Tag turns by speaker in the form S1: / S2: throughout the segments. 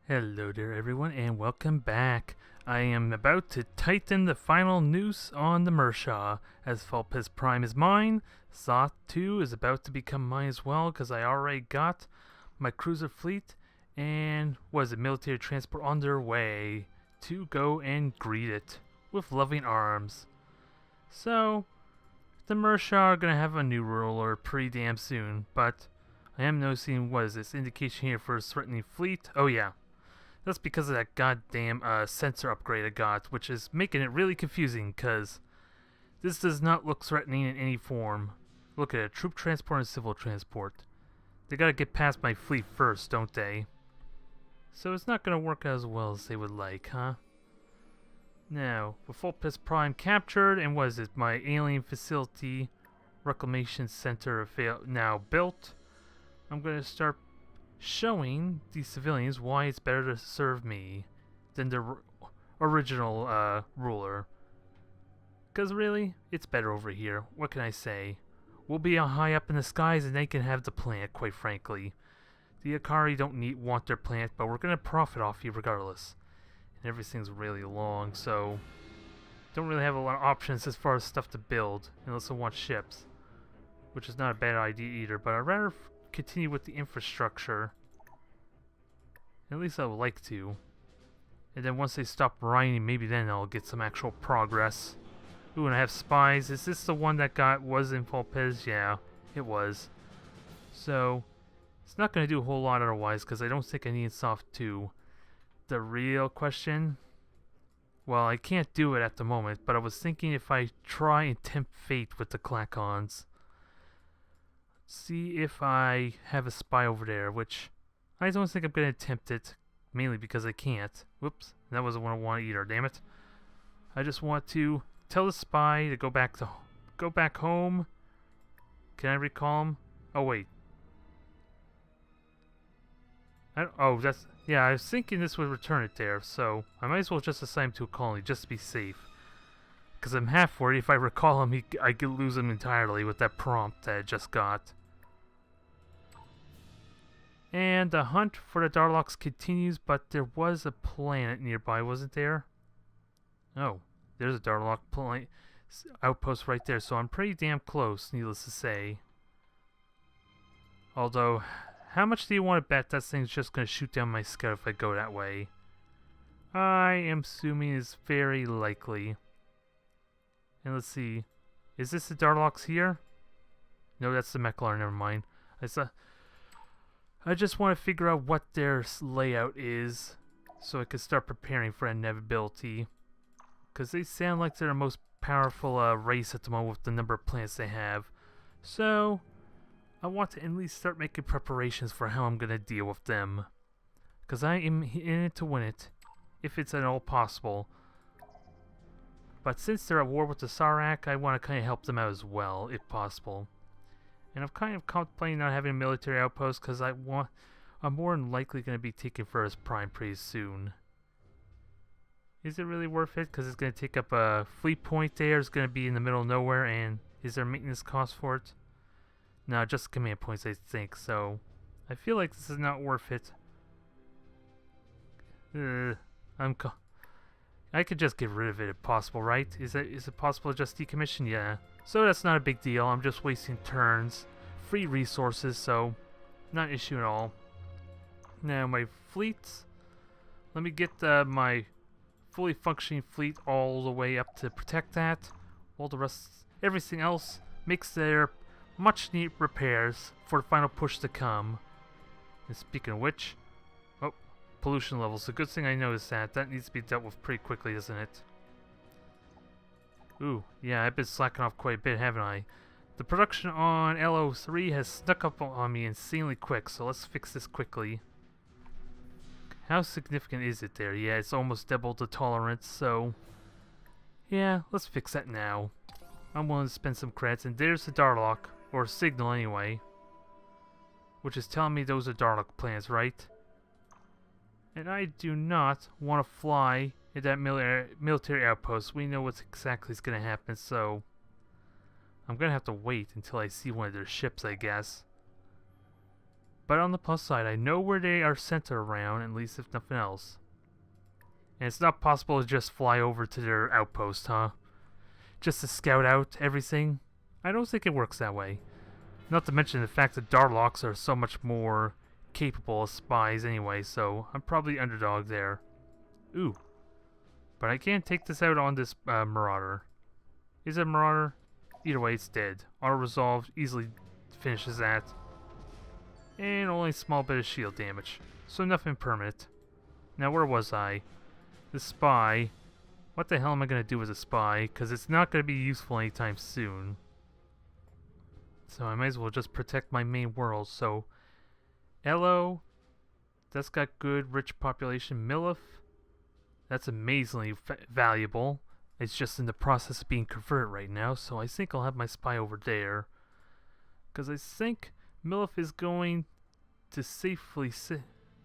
S1: Hello there everyone and welcome back. I am about to tighten the final noose on the Mrrshan as Vulpes Prime is mine. Xoth II is about to become mine as well because I already got my cruiser fleet and military transport on their way to go and greet it with loving arms. So the Mrrshan are going to have a new ruler pretty damn soon, but I am noticing this indication here for a threatening fleet. Oh yeah. That's because of that goddamn sensor upgrade I got, which is making it really confusing, because this does not look threatening in any form. Look at it, troop transport and civil transport. They gotta get past my fleet first, don't they? So it's not gonna work as well as they would like, huh? Now, with Vulpes Prime captured, and my alien facility reclamation center now built, I'm gonna start showing these civilians why it's better to serve me than the original ruler. Because really, it's better over here. What can I say? We'll be high up in the skies and they can have the planet, quite frankly. The Akari don't want their planet, but we're going to profit off you regardless. And everything's really long, so don't really have a lot of options as far as stuff to build, unless I want ships. Which is not a bad idea either, but I'd rather continue with the infrastructure. At least I would like to. And then once they stop rioting, maybe then I'll get some actual progress. Ooh, and I have spies. Is this the one that was in Vulpes? Yeah, it was. So, it's not going to do a whole lot otherwise, because I don't think I need Xoth II. The real question? Well, I can't do it at the moment, but I was thinking if I try and tempt fate with the Clacons. See if I have a spy over there, which I don't think I'm going to attempt it, mainly because I can't. Whoops, that wasn't what I wanted either, damn it. I just want to tell the spy to go back home. Can I recall him? Oh wait. I was thinking this would return it there, so I might as well just assign him to a colony just to be safe. Because I'm half worried if I recall him, I could lose him entirely with that prompt that I just got. And the hunt for the Darlocks continues, but there was a planet nearby, wasn't there? Oh, there's a Darlock outpost right there, so I'm pretty damn close, needless to say. Although, how much do you want to bet that thing's just going to shoot down my scout if I go that way? I am assuming it's very likely. And let's see. Is this the Darlocks here? No, that's the Meklar, never mind. I just want to figure out what their layout is so I can start preparing for inevitability. Because they sound like they're the most powerful race at the moment with the number of planets they have. So, I want to at least start making preparations for how I'm going to deal with them. Because I am in it to win it, if it's at all possible. But since they're at war with the Sarak, I want to kind of help them out as well, if possible. And I'm kind of contemplating not having a military outpost because I'm more than likely going to be taking Vulpes Prime pretty soon. Is it really worth it? Because it's going to take up a fleet point there, it's going to be in the middle of nowhere, and is there maintenance cost for it? No, just command points I think, so I feel like this is not worth it. I could just get rid of it if possible, right? Is it possible to just decommission? Yeah. So that's not a big deal. I'm just wasting turns. Free resources, so not an issue at all. Now my fleets. Let me get my fully functioning fleet all the way up to protect that. All the rest, everything else makes their much needed repairs for the final push to come. And speaking of which, pollution levels. A good thing I noticed that. That needs to be dealt with pretty quickly, doesn't it? Ooh, yeah, I've been slacking off quite a bit, haven't I? The production on LO3 has snuck up on me insanely quick, so let's fix this quickly. How significant is it there? Yeah, it's almost double the tolerance, so yeah, let's fix that now. I'm willing to spend some credits, and there's the Darlock, or signal anyway, which is telling me those are Darlock plans, right? And I do not want to fly at that military outpost. We know what exactly is going to happen, so I'm going to have to wait until I see one of their ships, I guess. But on the plus side, I know where they are centered around, at least if nothing else. And it's not possible to just fly over to their outpost, huh? Just to scout out everything? I don't think it works that way. Not to mention the fact that Darlocks are so much more capable as spies anyway, so I'm probably underdog there. Ooh. But I can't take this out on this Marauder. Is it a Marauder? Either way, it's dead. Auto-resolved easily finishes that. And only a small bit of shield damage. So nothing permanent. Now where was I? The spy. What the hell am I going to do with a spy? Because it's not going to be useful anytime soon. So I might as well just protect my main world. So, Elo. That's got good, rich population. Milif. That's amazingly valuable. It's just in the process of being converted right now. So I think I'll have my spy over there. Because I think Milif is going to safely...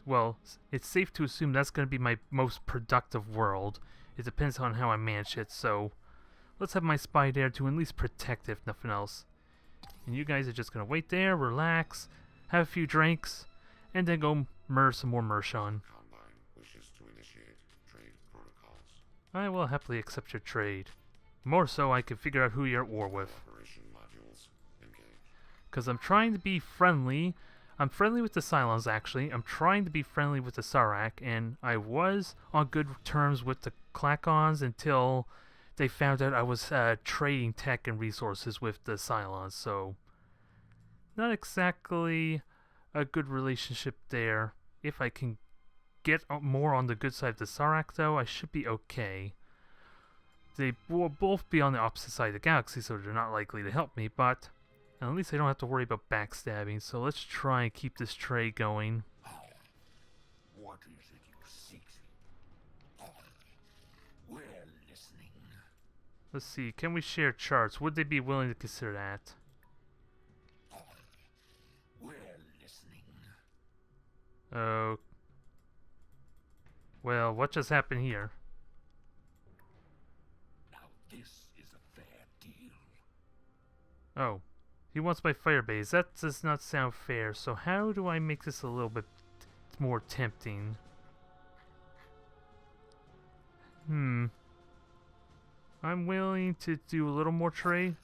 S1: well, it's safe to assume that's going to be my most productive world. It depends on how I manage it, so let's have my spy there to at least protect it, if nothing else. And you guys are just going to wait there, relax, have a few drinks, and then go murder some more Mrrshan. I will happily accept your trade. More so I can figure out who you're at war with. Because I'm trying to be friendly. I'm friendly with the Cylons, actually. I'm trying to be friendly with the Sarak, and I was on good terms with the Klakons until they found out I was trading tech and resources with the Cylons, so not exactly a good relationship there. If I can get more on the good side of the Sarak, though, I should be okay. They will both be on the opposite side of the galaxy, so they're not likely to help me, but at least I don't have to worry about backstabbing, so let's try and keep this trade going.
S2: What is it you seek? We're listening.
S1: Let's see, can we share charts? Would they be willing to consider that?
S2: We're listening.
S1: Oh. Well, what just happened here?
S2: Now this is a fair deal.
S1: Oh. He wants my firebase. That does not sound fair, so how do I make this a little bit more tempting? I'm willing to do a little more trade.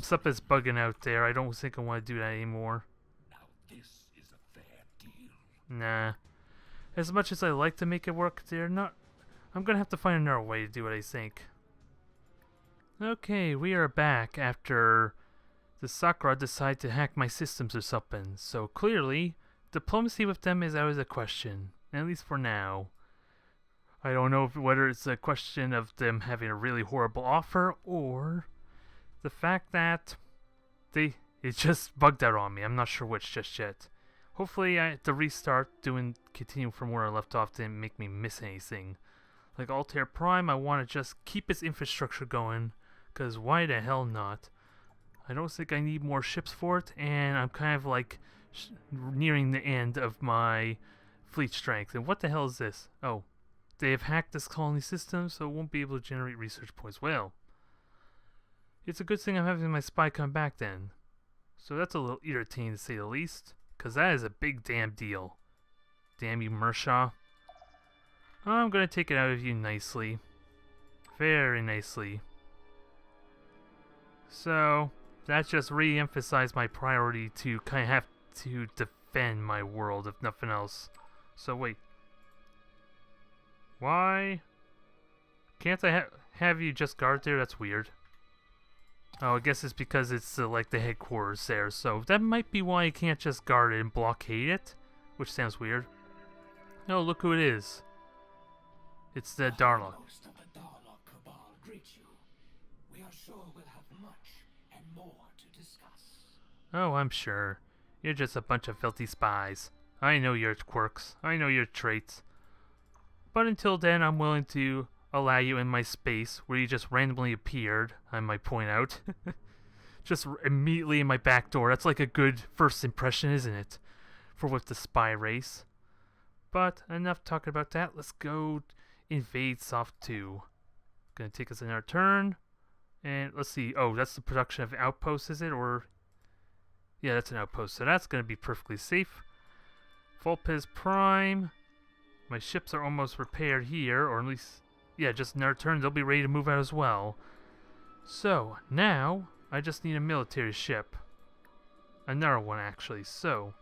S1: Something's bugging out there. I don't think I want to do that anymore.
S2: Now this is a fair deal.
S1: Nah. As much as I like to make it work, they're not... I'm gonna have to find another way to do what I think. Okay, we are back after the Sakura decided to hack my systems or something. So clearly, diplomacy with them is out of the question. At least for now. I don't know whether it's a question of them having a really horrible offer or the fact that it just bugged out on me. I'm not sure which just yet. Hopefully the restart continue from where I left off didn't make me miss anything. Like Altair Prime, I want to just keep its infrastructure going, because why the hell not? I don't think I need more ships for it, and I'm kind of like nearing the end of my fleet strength. And what the hell is this? Oh, they have hacked this colony system, so it won't be able to generate research points. Well, it's a good thing I'm having my spy come back then. So that's a little irritating to say the least, because that is a big damn deal. Damn you, Mrrshan. I'm going to take it out of you nicely. Very nicely. So, that just re-emphasized my priority to kind of have to defend my world, if nothing else. So, wait. Why can't I have you just guard there? That's weird. Oh, I guess it's because it's like the headquarters there. So, that might be why I can't just guard it and blockade it. Which sounds weird. Oh, look who it is. It's the Darlock.
S2: Most of the Darlock Cabal greet you. We are sure we'll have much and more to discuss.
S1: Oh, I'm sure. You're just a bunch of filthy spies. I know your quirks. I know your traits. But until then, I'm willing to allow you in my space, where you just randomly appeared, I might point out. Just immediately in my back door. That's like a good first impression, isn't it? For with the spy race. But enough talking about that. Let's go invade Xoth II. Gonna take us another turn. And let's see. Oh, that's the production of outposts, is it? Or Yeah, that's an outpost, so that's going to be perfectly safe. Vulpes Prime. My ships are almost repaired here, or at least, yeah, just in our turn, they'll be ready to move out as well. So, now, I just need a military ship. Another one, actually. So,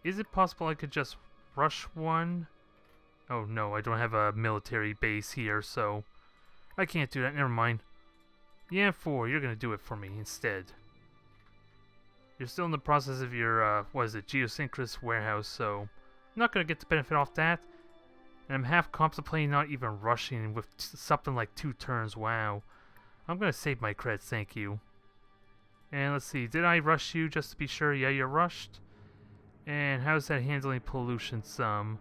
S1: is it possible I could just rush one? Oh, no, I don't have a military base here, so I can't do that. Never mind. Yeah, 4, you're going to do it for me instead. You're still in the process of your, what is it, geosynchronous warehouse, so I'm not going to get the benefit off that. And I'm half contemplating not even rushing with something like 2 turns. Wow. I'm going to save my credits, thank you. And let's see, did I rush you just to be sure? Yeah, you're rushed. And how's that handling pollution some?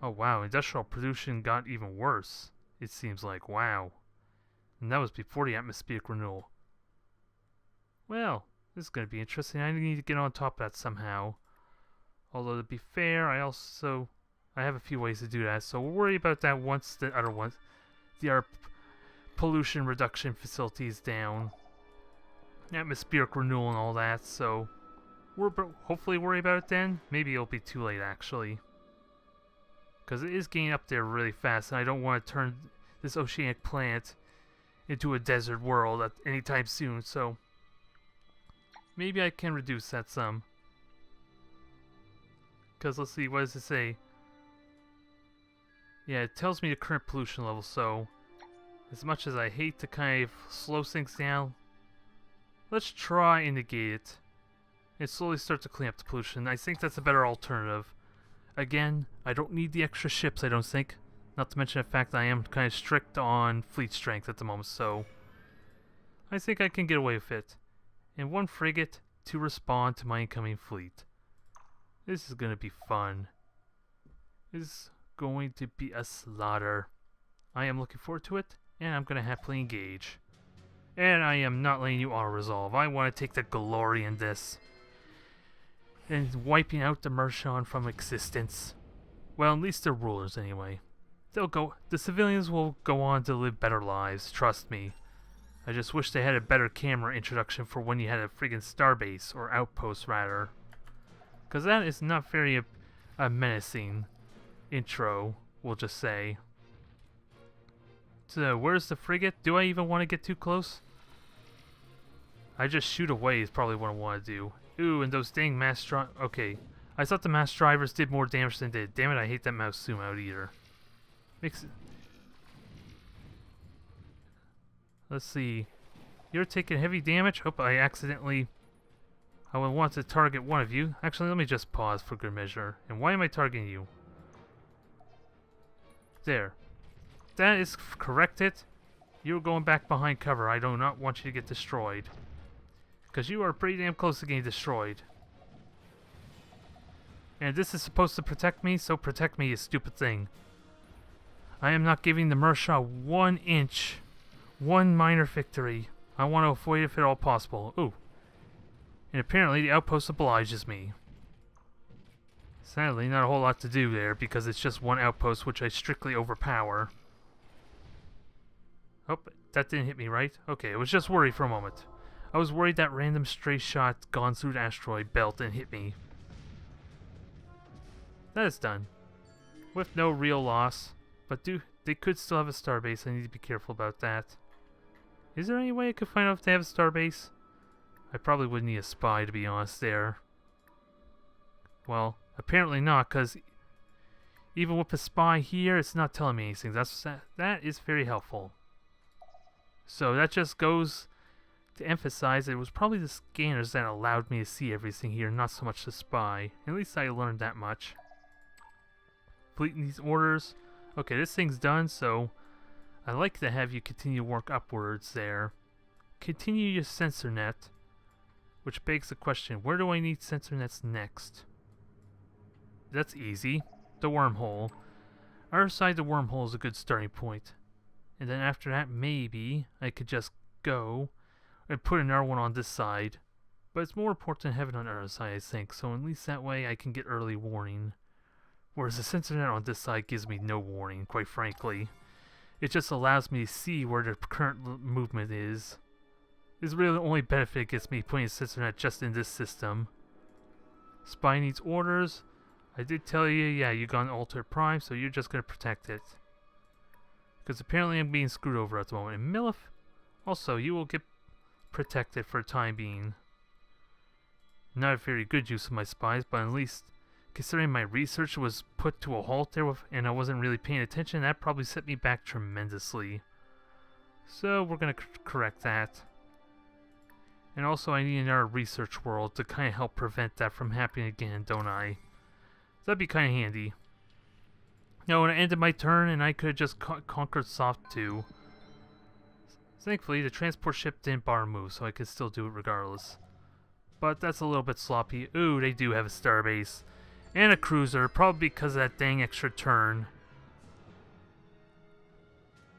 S1: Oh wow, industrial pollution got even worse. It seems like, wow. And that was before the atmospheric renewal. Well, this is going to be interesting. I need to get on top of that somehow. Although to be fair, I have a few ways to do that. So we'll worry about that once the other pollution reduction facility is down. Atmospheric renewal and all that, so we'll hopefully worry about it then. Maybe it'll be too late, actually. Because it is getting up there really fast, and I don't want to turn this oceanic planet into a desert world at any time soon, so maybe I can reduce that some. Because let's see, what does it say? Yeah, it tells me the current pollution level, so as much as I hate to kind of slow things down, let's try and negate it and slowly start to clean up the pollution. I think that's a better alternative. Again, I don't need the extra ships, I don't think. Not to mention the fact that I am kind of strict on fleet strength at the moment, so I think I can get away with it. And 1 frigate to respond to my incoming fleet. This is going to be fun. This is going to be a slaughter. I am looking forward to it, and I'm going to happily engage. And I am not letting you auto-resolve. I want to take the glory in this. And wiping out the Mrrshan from existence. Well, at least they're rulers anyway. The civilians will go on to live better lives, trust me. I just wish they had a better camera introduction for when you had a friggin' starbase, or outpost rather. Because that is not very menacing intro, we'll just say. So, where's the frigate? Do I even want to get too close? I just shoot away is probably what I want to do. Ooh, and those dang mass drivers. Okay, I thought the mass drivers did more damage than they did. Damn it, I hate that mouse zoom out either. Let's see. You're taking heavy damage. Hope I accidentally... I would want to target one of you. Actually, let me just pause for good measure. And why am I targeting you? There. That is corrected. You're going back behind cover. I do not want you to get destroyed. Because you are pretty damn close to getting destroyed. And this is supposed to protect me, so protect me, you stupid thing. I am not giving the Mrrshan 1 inch. 1 minor victory. I want to avoid it if at all possible. Ooh. And apparently the outpost obliges me. Sadly, not a whole lot to do there, because it's just 1 outpost which I strictly overpower. Oh, that didn't hit me, right? Okay, I was just worried for a moment. I was worried that random stray shot gone through the asteroid belt and hit me. That is done. With no real loss. But they could still have a starbase. I need to be careful about that. Is there any way I could find out if they have a starbase? I probably would need a spy, to be honest, there. Well, apparently not, because even with a spy here, it's not telling me anything. That is very helpful. So that just goes to emphasize that it was probably the scanners that allowed me to see everything here, not so much the spy. At least I learned that much. Completing these orders. Okay, this thing's done, so I'd like to have you continue to work upwards there. Continue your sensor net, which begs the question, where do I need sensor nets next? That's easy. The wormhole. Our side the wormhole is a good starting point. And then after that, maybe I could just go and put another one on this side. But it's more important to have it on the other side, I think, so at least that way I can get early warning. Whereas the sensor net on this side gives me no warning, quite frankly. It just allows me to see where the current movement is. is really the only benefit it gets me putting a sensor net just in this system. Spy needs orders. I did tell you, yeah, you got an altered prime, so you're just gonna protect it. Because apparently I'm being screwed over at the moment. And Millif, also, you will get protected for the time being. Not a very good use of my spies, but at least, considering my research was put to a halt there and I wasn't really paying attention, that probably set me back tremendously. So we're gonna correct that. And also I need another research world to kind of help prevent that from happening again, don't I? That'd be kind of handy. No, when I ended my turn and I could have just conquered Xoth II. Thankfully, the transport ship didn't bar a move, so I could still do it regardless. But that's a little bit sloppy. Ooh, they do have a starbase. And a cruiser, probably because of that dang extra turn.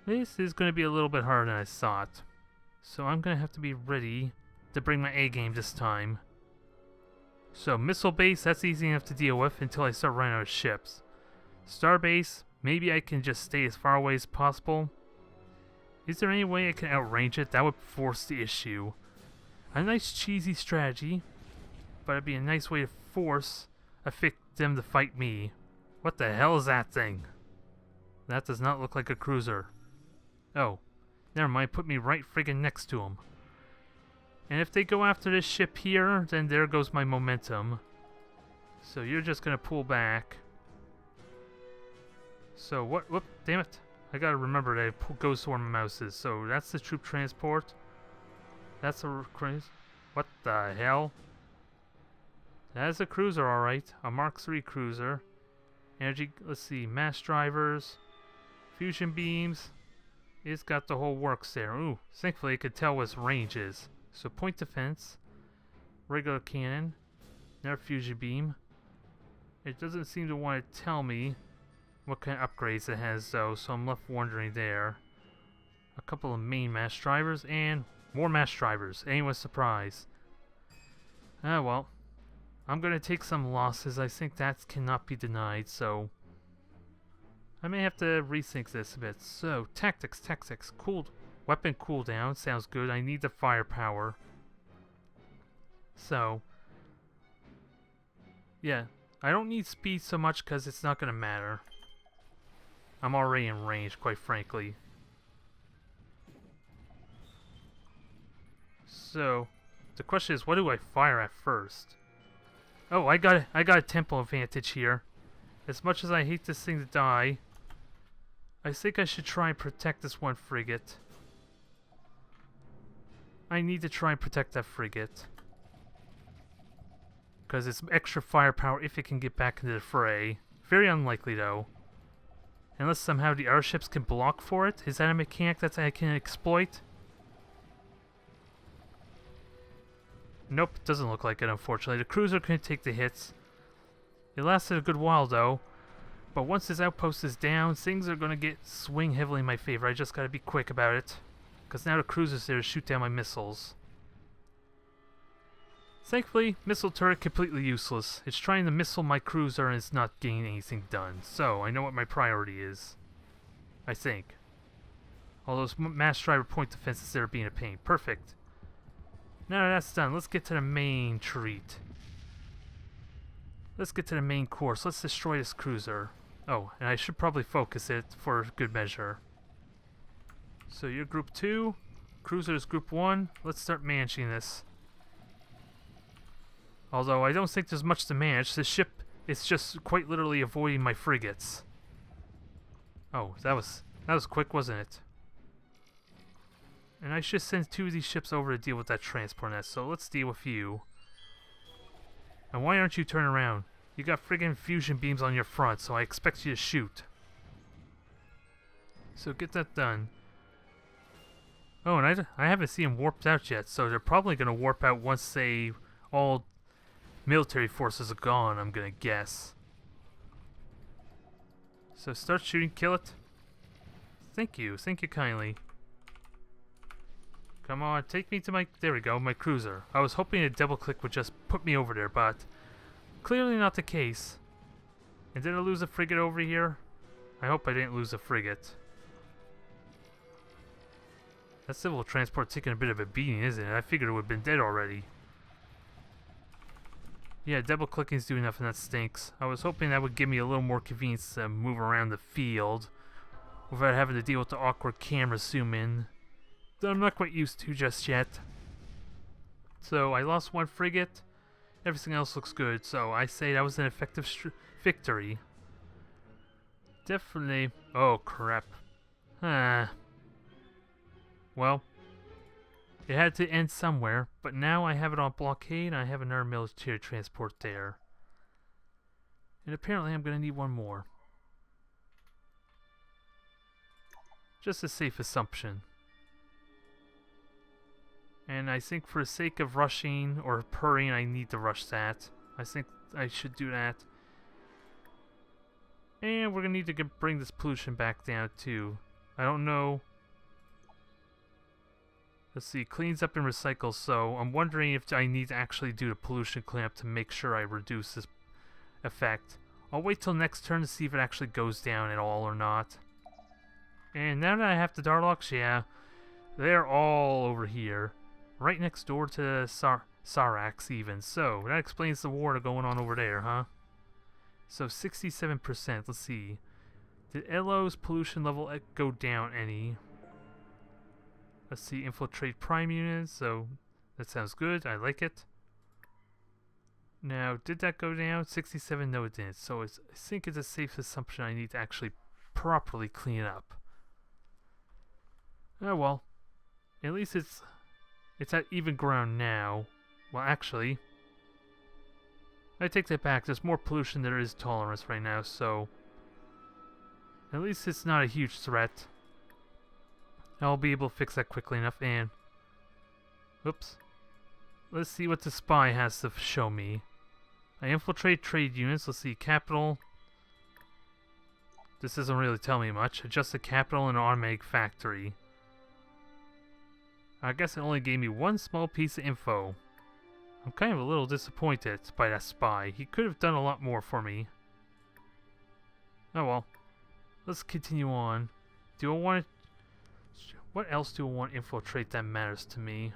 S1: This is going to be a little bit harder than I thought. So I'm going to have to be ready to bring my A game this time. So missile base, that's easy enough to deal with until I start running out of ships. Starbase, maybe I can just stay as far away as possible. Is there any way I can outrange it? That would force the issue. A nice cheesy strategy, but it'd be a nice way to force them to fight me. What the hell is that thing? That does not look like a cruiser. Oh, never mind, put me right friggin' next to him. And if they go after this ship here, then there goes my momentum. So you're just gonna pull back. So what? Whoop! Damn it! I gotta remember that it goes to where my mouse is. So that's the troop transport. That's a cruise. What the hell? That is a cruiser, all right. A Mark III cruiser. Energy. Let's see. Mass drivers. Fusion beams. It's got the whole works there. Ooh. Thankfully, I could tell what its range is. So point defense. Regular cannon. Another fusion beam. It doesn't seem to want to tell me what kind of upgrades it has, though, so I'm left wondering there. A couple of main mass drivers and more mass drivers. Anyone's surprised? Ah, well. I'm going to take some losses. I think that cannot be denied, so I may have to rethink this a bit. So, tactics. Weapon cooldown. Sounds good. I need the firepower. So, yeah. I don't need speed so much because it's not going to matter. I'm already in range, quite frankly. So, the question is, what do I fire at first? Oh, I got a tempo advantage here. As much as I hate this thing to die, I think I should try and protect this one frigate. I need to try and protect that frigate. Because it's extra firepower if it can get back into the fray. Very unlikely, though. Unless somehow the airships can block for it. Is that a mechanic that I can exploit? Nope, doesn't look like it, unfortunately. The cruiser couldn't take the hits. It lasted a good while, though. But once this outpost is down, things are going to swing heavily in my favor. I just got to be quick about it. Because now the cruiser's there to shoot down my missiles. Thankfully, missile turret completely useless. It's trying to missile my cruiser and it's not getting anything done. So, I know what my priority is. I think. All those mass driver point defenses there are being a pain. Perfect. Now that's done, let's get to the main treat. Let's get to the main course. Let's destroy this cruiser. Oh, and I should probably focus it for good measure. So you're group 2. Cruiser is group 1. Let's start managing this. Although I don't think there's much to manage. The ship is just quite literally avoiding my frigates. Oh, that was quick, wasn't it? And I should send 2 of these ships over to deal with that transport nest, so let's deal with you. And why aren't you turning around? You got friggin' fusion beams on your front, so I expect you to shoot. So get that done. Oh, and I haven't seen them warped out yet, so they're probably going to warp out once all military forces are gone, I'm going to guess. So start shooting, kill it. Thank you kindly. Come on, take me to my... There we go, my cruiser. I was hoping a double click would just put me over there, but clearly not the case. And did I lose a frigate over here? I hope I didn't lose a frigate. That civil transport's taking a bit of a beating, isn't it? I figured it would have been dead already. Yeah, double clicking's doing enough and that stinks. I was hoping that would give me a little more convenience to move around the field without having to deal with the awkward camera zoom in that I'm not quite used to just yet. So I lost one frigate. Everything else looks good, so I say that was an effective victory. Definitely. Oh crap. Well, it had to end somewhere, but now I have it on blockade and I have another military transport there. And apparently I'm going to need one more. Just a safe assumption. And I think for the sake of rushing or hurrying, I need to rush that. I think I should do that. And we're going to need to bring this pollution back down too. I don't know. Let's see, cleans up and recycles, so I'm wondering if I need to actually do the pollution cleanup to make sure I reduce this effect. I'll wait till next turn to see if it actually goes down at all or not. And now that I have the Darlocks, yeah, they're all over here. Right next door to Sarax even, so that explains the war going on over there, huh? So 67%, let's see. Did Elo's pollution level go down any? Let's see, infiltrate prime units, so that sounds good, I like it. Now, did that go down? 67, no it didn't, so I think it's a safe assumption I need to actually properly clean it up. Oh well, at least it's at even ground now. Well actually, I take that back, there's more pollution than there is tolerance right now, so at least it's not a huge threat. I'll be able to fix that quickly enough, and oops. Let's see what the spy has to show me. I infiltrate trade units. Let's see, capital. This doesn't really tell me much. Adjust the capital and automatic factory. I guess it only gave me one small piece of info. I'm kind of a little disappointed by that spy. He could have done a lot more for me. Oh well. Let's continue on. Do I want to... What else do I want to infiltrate that matters to me?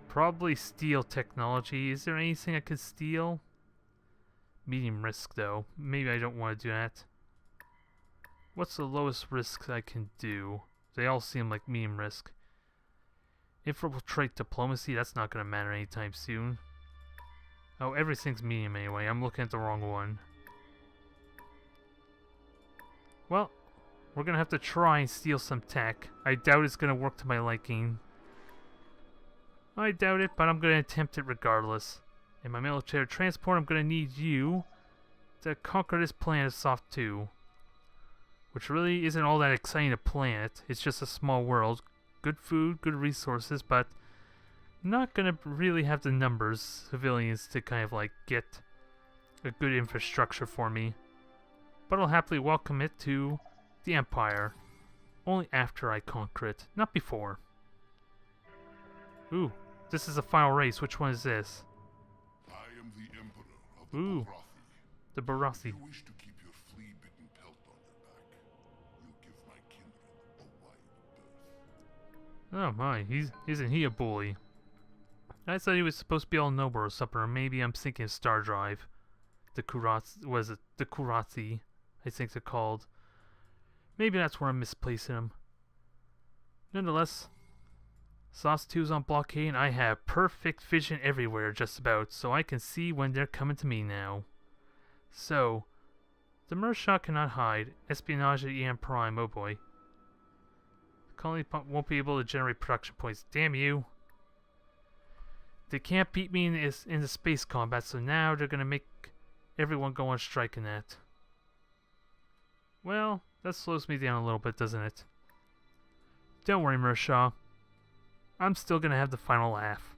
S1: Probably steal technology. Is there anything I could steal? Medium risk though. Maybe I don't want to do that. What's the lowest risk I can do? They all seem like medium risk. Infiltrate diplomacy, that's not going to matter anytime soon. Oh, everything's medium anyway. I'm looking at the wrong one. Well, we're going to have to try and steal some tech. I doubt it's going to work to my liking. I doubt it, but I'm going to attempt it regardless. In my military transport, I'm going to need you to conquer this planet of Xoth II. Which really isn't all that exciting a planet. It's just a small world. Good food, good resources, but not going to really have the numbers, civilians, to kind of like get a good infrastructure for me. But I'll happily welcome it to the Empire. Only after I conquer it, not before. Ooh, this is the final race. Which one is this?
S3: I am the Emperor of the Barathi.
S1: The Barathi.
S3: If you wish to keep your flea-bitten pelt on your back, you give my kindred a wide berth.
S1: Oh my, isn't he a bully? I thought he was supposed to be all noble or something, or maybe I'm thinking of Star Drive. The Kuratsi, was it the Kuratsi, I think they're called. Maybe that's where I'm misplacing them. Nonetheless, Xoth II is on blockade and I have perfect vision everywhere just about, so I can see when they're coming to me now. So, the Mrrshan cannot hide. Espionage at EM Prime, oh boy. The colony won't be able to generate production points. Damn you. They can't beat me in the space combat, so now they're gonna make everyone go on strike in that. Well, that slows me down a little bit, doesn't it? Don't worry, Mrrshan. I'm still gonna have the final laugh.